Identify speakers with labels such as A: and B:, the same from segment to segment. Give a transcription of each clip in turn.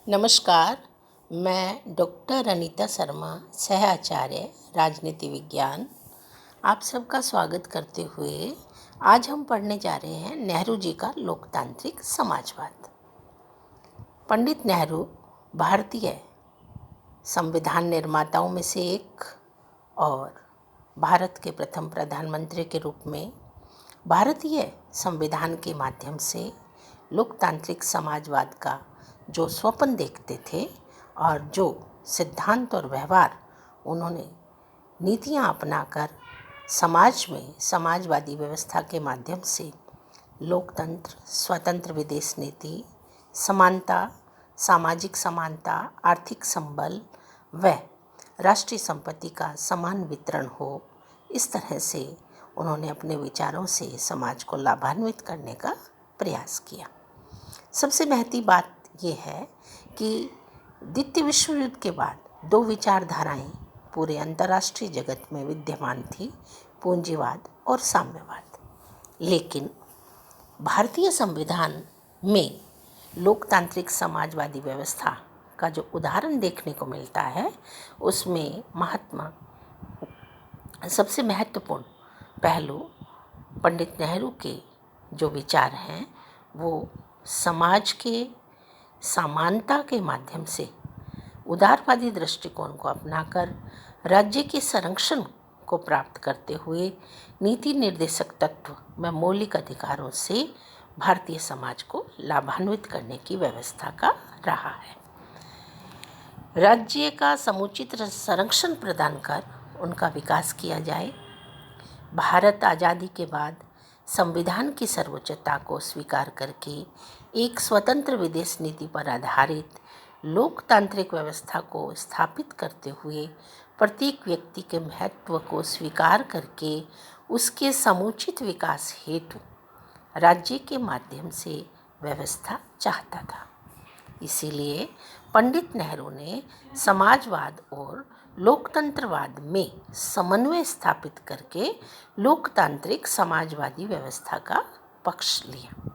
A: नमस्कार। मैं डॉक्टर अनीता शर्मा, सह आचार्य राजनीति विज्ञान, आप सबका स्वागत करते हुए आज हम पढ़ने जा रहे हैं नेहरू जी का लोकतांत्रिक समाजवाद। पंडित नेहरू भारतीय संविधान निर्माताओं में से एक और भारत के प्रथम प्रधानमंत्री के रूप में भारतीय संविधान के माध्यम से लोकतांत्रिक समाजवाद का जो स्वप्न देखते थे और जो सिद्धांत और व्यवहार उन्होंने नीतियां अपनाकर समाज में समाजवादी व्यवस्था के माध्यम से लोकतंत्र, स्वतंत्र विदेश नीति, समानता, सामाजिक समानता, आर्थिक संबल व राष्ट्रीय संपत्ति का समान वितरण हो, इस तरह से उन्होंने अपने विचारों से समाज को लाभान्वित करने का प्रयास किया। सबसे महत्वपूर्ण बात ये है कि द्वितीय विश्व युद्ध के बाद दो विचारधाराएं पूरे अंतर्राष्ट्रीय जगत में विद्यमान थी, पूंजीवाद और साम्यवाद। लेकिन भारतीय संविधान में लोकतांत्रिक समाजवादी व्यवस्था का जो उदाहरण देखने को मिलता है, उसमें सबसे महत्वपूर्ण पहलू पंडित नेहरू के जो विचार हैं वो समाज के समानता के माध्यम से उदारवादी दृष्टिकोण को अपनाकर राज्य के संरक्षण को प्राप्त करते हुए नीति निर्देशक तत्व व मौलिक अधिकारों से भारतीय समाज को लाभान्वित करने की व्यवस्था का रहा है। राज्य का समुचित संरक्षण प्रदान कर उनका विकास किया जाए। भारत आज़ादी के बाद संविधान की सर्वोच्चता को स्वीकार करके एक स्वतंत्र विदेश नीति पर आधारित लोकतांत्रिक व्यवस्था को स्थापित करते हुए प्रत्येक व्यक्ति के महत्व को स्वीकार करके उसके समुचित विकास हेतु राज्य के माध्यम से व्यवस्था चाहता था। इसीलिए पंडित नेहरू ने समाजवाद और लोकतंत्रवाद में समन्वय स्थापित करके लोकतांत्रिक समाजवादी व्यवस्था का पक्ष लिया।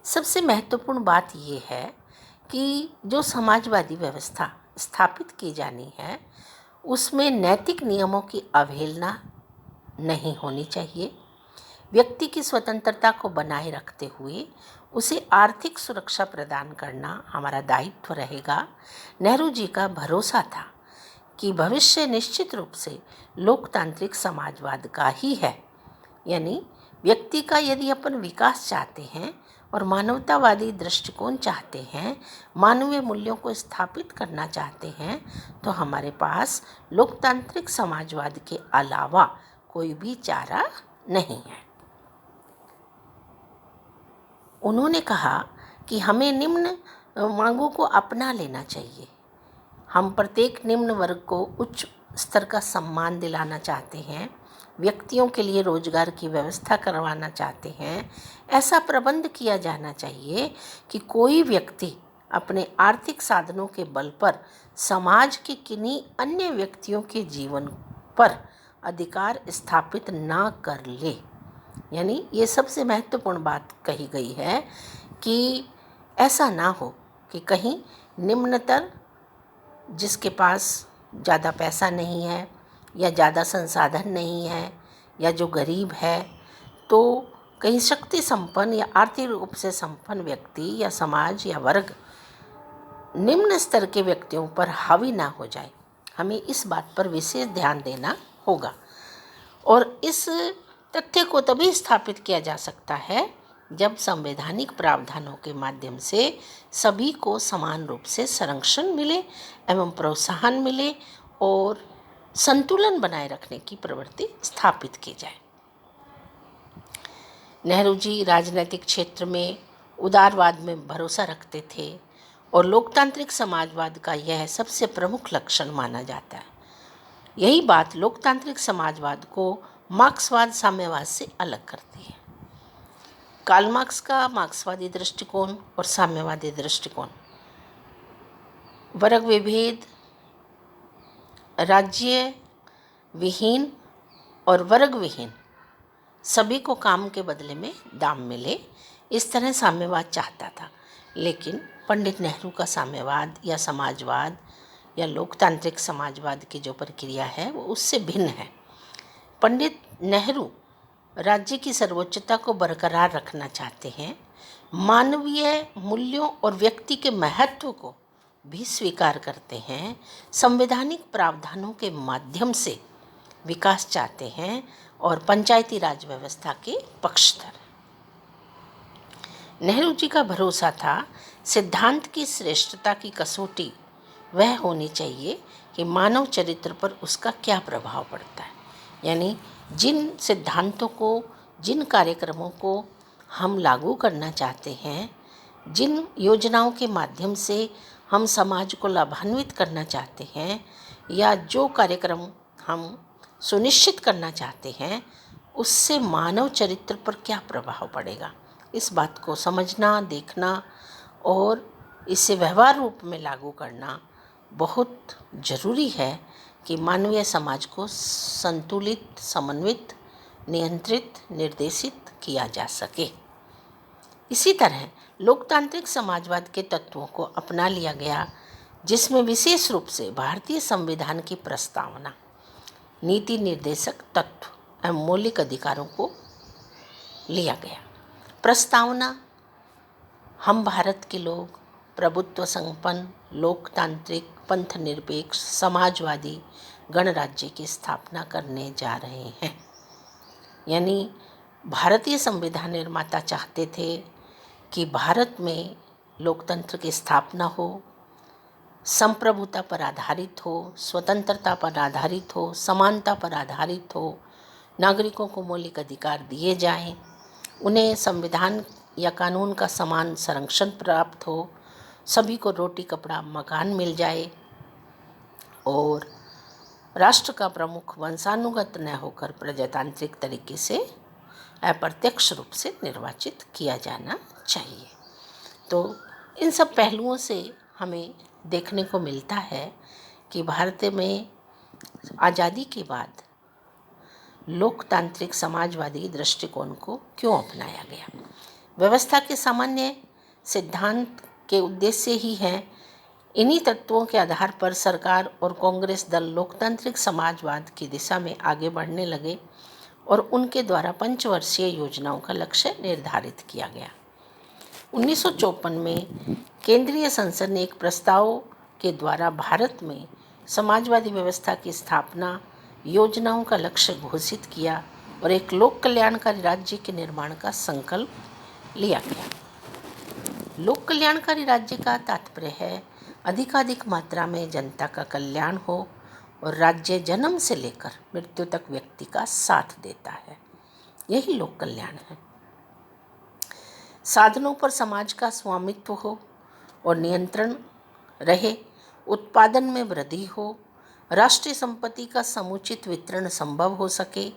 A: सबसे महत्वपूर्ण बात यह है कि जो समाजवादी व्यवस्था स्थापित की जानी है उसमें नैतिक नियमों की अवहेलना नहीं होनी चाहिए। व्यक्ति की स्वतंत्रता को बनाए रखते हुए उसे आर्थिक सुरक्षा प्रदान करना हमारा दायित्व रहेगा। नेहरू जी का भरोसा था कि भविष्य निश्चित रूप से लोकतांत्रिक समाजवाद का ही है। यानी व्यक्ति का यदि अपन विकास चाहते हैं और मानवतावादी दृष्टिकोण चाहते हैं, मानवीय मूल्यों को स्थापित करना चाहते हैं, तो हमारे पास लोकतांत्रिक समाजवाद के अलावा कोई भी चारा नहीं है। उन्होंने कहा कि हमें निम्न मांगों को अपना लेना चाहिए। हम प्रत्येक निम्न वर्ग को उच्च स्तर का सम्मान दिलाना चाहते हैं, व्यक्तियों के लिए रोजगार की व्यवस्था करवाना चाहते हैं। ऐसा प्रबंध किया जाना चाहिए कि कोई व्यक्ति अपने आर्थिक साधनों के बल पर समाज के किन्हीं अन्य व्यक्तियों के जीवन पर अधिकार स्थापित ना कर ले। यानी ये सबसे महत्वपूर्ण बात कही गई है कि ऐसा ना हो कि कहीं निम्नतर जिसके पास ज़्यादा पैसा नहीं है या ज़्यादा संसाधन नहीं है या जो गरीब है, तो कहीं शक्ति संपन्न या आर्थिक रूप से संपन्न व्यक्ति या समाज या वर्ग निम्न स्तर के व्यक्तियों पर हावी ना हो जाए। हमें इस बात पर विशेष ध्यान देना होगा और इस तथ्य को तभी स्थापित किया जा सकता है जब संवैधानिक प्रावधानों के माध्यम से सभी को समान रूप से संरक्षण मिले एवं प्रोत्साहन मिले और संतुलन बनाए रखने की प्रवृत्ति स्थापित की जाए। नेहरू जी राजनीतिक क्षेत्र में उदारवाद में भरोसा रखते थे और लोकतांत्रिक समाजवाद का यह सबसे प्रमुख लक्षण माना जाता है। यही बात लोकतांत्रिक समाजवाद को मार्क्सवाद साम्यवाद से अलग करती है। कार्ल मार्क्स का मार्क्सवादी दृष्टिकोण और साम्यवादी दृष्टिकोण वर्ग विभेद, राज्य विहीन और वर्ग विहीन सभी को काम के बदले में दाम मिले, इस तरह साम्यवाद चाहता था। लेकिन पंडित नेहरू का साम्यवाद या समाजवाद या लोकतांत्रिक समाजवाद की जो प्रक्रिया है वो उससे भिन्न है। पंडित नेहरू राज्य की सर्वोच्चता को बरकरार रखना चाहते हैं, मानवीय मूल्यों और व्यक्ति के महत्व को भी स्वीकार करते हैं, संवैधानिक प्रावधानों के माध्यम से विकास चाहते हैं और पंचायती राज व्यवस्था के पक्षधर। नेहरू जी का भरोसा था सिद्धांत की श्रेष्ठता की कसौटी वह होनी चाहिए कि मानव चरित्र पर उसका क्या प्रभाव पड़ता है। यानी जिन सिद्धांतों को, जिन कार्यक्रमों को हम लागू करना चाहते हैं, जिन योजनाओं के माध्यम से हम समाज को लाभान्वित करना चाहते हैं, या जो कार्यक्रम हम सुनिश्चित करना चाहते हैं, उससे मानव चरित्र पर क्या प्रभाव पड़ेगा, इस बात को समझना, देखना और इसे व्यवहार रूप में लागू करना बहुत ज़रूरी है कि मानवीय समाज को संतुलित, समन्वित, नियंत्रित, निर्देशित किया जा सके। इसी तरह लोकतांत्रिक समाजवाद के तत्वों को अपना लिया गया, जिसमें विशेष रूप से भारतीय संविधान की प्रस्तावना, नीति निर्देशक तत्व एवं मौलिक अधिकारों को लिया गया। प्रस्तावना, हम भारत के लोग प्रभुत्व संपन्न, लोकतांत्रिक, पंथ निरपेक्ष, समाजवादी गणराज्य की स्थापना करने जा रहे हैं। यानी भारतीय संविधान निर्माता चाहते थे कि भारत में लोकतंत्र की स्थापना हो, संप्रभुता पर आधारित हो, स्वतंत्रता पर आधारित हो, समानता पर आधारित हो, नागरिकों को मौलिक अधिकार दिए जाएं, उन्हें संविधान या कानून का समान संरक्षण प्राप्त हो, सभी को रोटी कपड़ा मकान मिल जाए और राष्ट्र का प्रमुख वंशानुगत न होकर प्रजातांत्रिक तरीके से अप्रत्यक्ष रूप से निर्वाचित किया जाना चाहिए। तो इन सब पहलुओं से हमें देखने को मिलता है कि भारत में आज़ादी के बाद लोकतांत्रिक समाजवादी दृष्टिकोण को क्यों अपनाया गया। व्यवस्था के सामान्य सिद्धांत के उद्देश्य ही हैं। इन्हीं तत्वों के आधार पर सरकार और कांग्रेस दल लोकतांत्रिक समाजवाद की दिशा में आगे बढ़ने लगे और उनके द्वारा पंचवर्षीय योजनाओं का लक्ष्य निर्धारित किया गया। 1954 में केंद्रीय संसद ने एक प्रस्ताव के द्वारा भारत में समाजवादी व्यवस्था की स्थापना योजनाओं का लक्ष्य घोषित किया और एक लोक कल्याणकारी राज्य के निर्माण का संकल्प लिया गया। लोक कल्याणकारी राज्य का तात्पर्य है अधिकाधिक मात्रा में जनता का कल्याण हो और राज्य जन्म से लेकर मृत्यु तक व्यक्ति का साथ देता है। यही लोक कल्याण है। साधनों पर समाज का स्वामित्व हो और नियंत्रण रहे, उत्पादन में वृद्धि हो, राष्ट्रीय संपत्ति का समुचित वितरण संभव हो सके।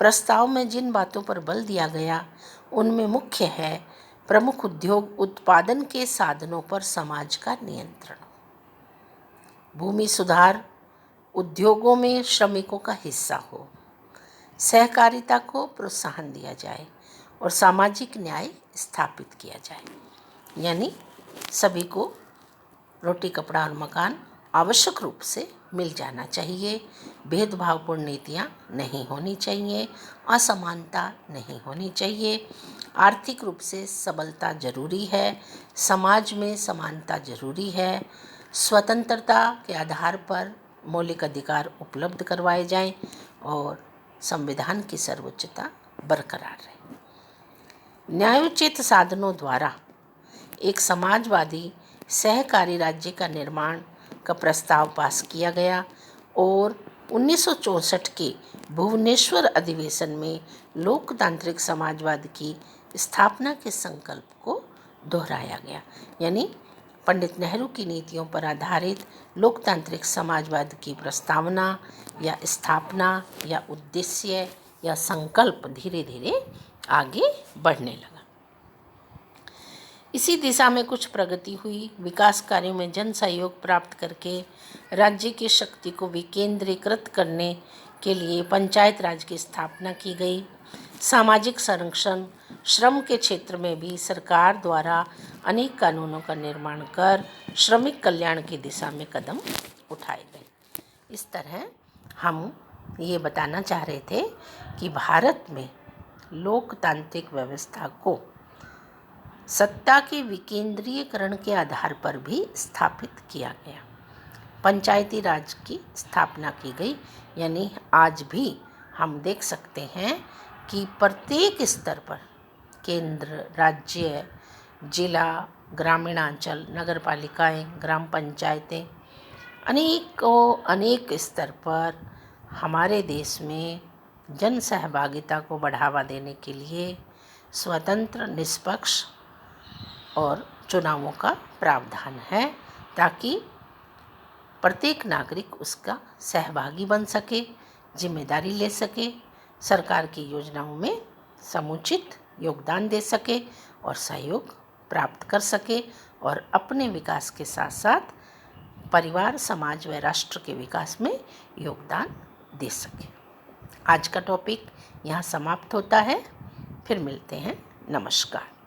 A: प्रस्ताव में जिन बातों पर बल दिया गया उनमें मुख्य है प्रमुख उद्योग उत्पादन के साधनों पर समाज का नियंत्रण, भूमि सुधार, उद्योगों में श्रमिकों का हिस्सा हो, सहकारिता को प्रोत्साहन दिया जाए और सामाजिक न्याय स्थापित किया जाए। यानी सभी को रोटी कपड़ा और मकान आवश्यक रूप से मिल जाना चाहिए, भेदभावपूर्ण नीतियाँ नहीं होनी चाहिए, असमानता नहीं होनी चाहिए, आर्थिक रूप से सबलता जरूरी है, समाज में समानता जरूरी है, स्वतंत्रता के आधार पर मौलिक अधिकार उपलब्ध करवाए जाएं और संविधान की सर्वोच्चता बरकरार रहे। न्यायोचित साधनों द्वारा एक समाजवादी सहकारी राज्य का निर्माण का प्रस्ताव पास किया गया और 1964 के भुवनेश्वर अधिवेशन में लोकतांत्रिक समाजवाद की स्थापना के संकल्प को दोहराया गया। यानी पंडित नेहरू की नीतियों पर आधारित लोकतांत्रिक समाजवाद की प्रस्तावना या स्थापना या उद्देश्य या संकल्प धीरे धीरे आगे बढ़ने लगा। इसी दिशा में कुछ प्रगति हुई। विकास कार्यों में जन सहयोग प्राप्त करके राज्य की शक्ति को विकेंद्रीकृत करने के लिए पंचायत राज की स्थापना की गई। सामाजिक संरक्षण, श्रम के क्षेत्र में भी सरकार द्वारा अनेक कानूनों का निर्माण कर श्रमिक कल्याण की दिशा में कदम उठाए गए। इस तरह हम ये बताना चाह रहे थे कि भारत में लोकतांत्रिक व्यवस्था को सत्ता के विकेंद्रीयकरण के आधार पर भी स्थापित किया गया। पंचायती राज की स्थापना की गई, यानी आज भी हम देख सकते हैं कि प्रत्येक स्तर पर केंद्र, राज्य, जिला, ग्रामीणांचल, नगर पालिकाएँ, ग्राम पंचायतें, अनेक स्तर पर हमारे देश में जन सहभागिता को बढ़ावा देने के लिए स्वतंत्र, निष्पक्ष और चुनावों का प्रावधान है, ताकि प्रत्येक नागरिक उसका सहभागी बन सके, जिम्मेदारी ले सके, सरकार की योजनाओं में समुचित योगदान दे सके और सहयोग प्राप्त कर सके और अपने विकास के साथ साथ परिवार, समाज व राष्ट्र के विकास में योगदान दे सके। आज का टॉपिक यहाँ समाप्त होता है। फिर मिलते हैं। नमस्कार।